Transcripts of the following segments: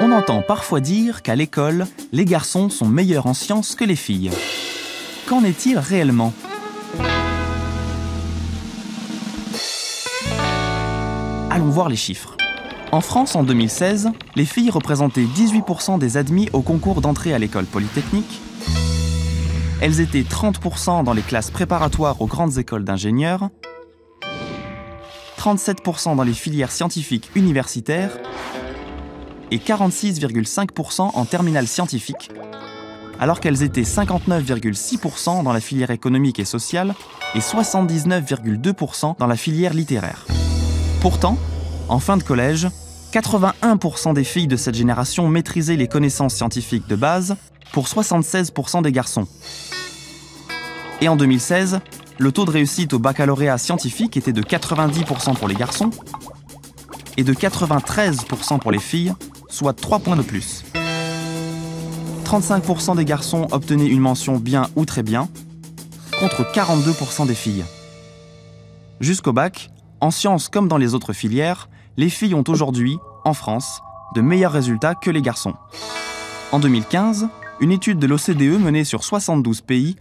On entend parfois dire qu'à l'école, les garçons sont meilleurs en sciences que les filles. Qu'en est-il réellement ? Allons voir les chiffres. En France, en 2016, les filles représentaient 18% des admis au concours d'entrée à l'école polytechnique. Elles étaient 30% dans les classes préparatoires aux grandes écoles d'ingénieurs, 37% dans les filières scientifiques universitaires et 46,5% en terminale scientifique, alors qu'elles étaient 59,6% dans la filière économique et sociale et 79,2% dans la filière littéraire. Pourtant, en fin de collège, 81% des filles de cette génération maîtrisaient les connaissances scientifiques de base pour 76% des garçons. Et en 2016, le taux de réussite au baccalauréat scientifique était de 90% pour les garçons et de 93% pour les filles, soit 3 points de plus. 35% des garçons obtenaient une mention bien ou très bien, contre 42% des filles. Jusqu'au bac, en sciences comme dans les autres filières, les filles ont aujourd'hui, en France, de meilleurs résultats que les garçons. En 2015, une étude de l'OCDE menée sur 72 pays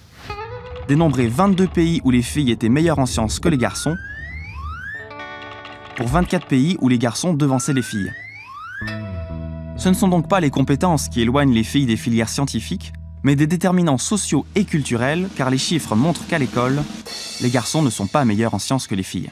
dénombrait 22 pays où les filles étaient meilleures en sciences que les garçons, pour 24 pays où les garçons devançaient les filles. Ce ne sont donc pas les compétences qui éloignent les filles des filières scientifiques, mais des déterminants sociaux et culturels, car les chiffres montrent qu'à l'école, les garçons ne sont pas meilleurs en sciences que les filles.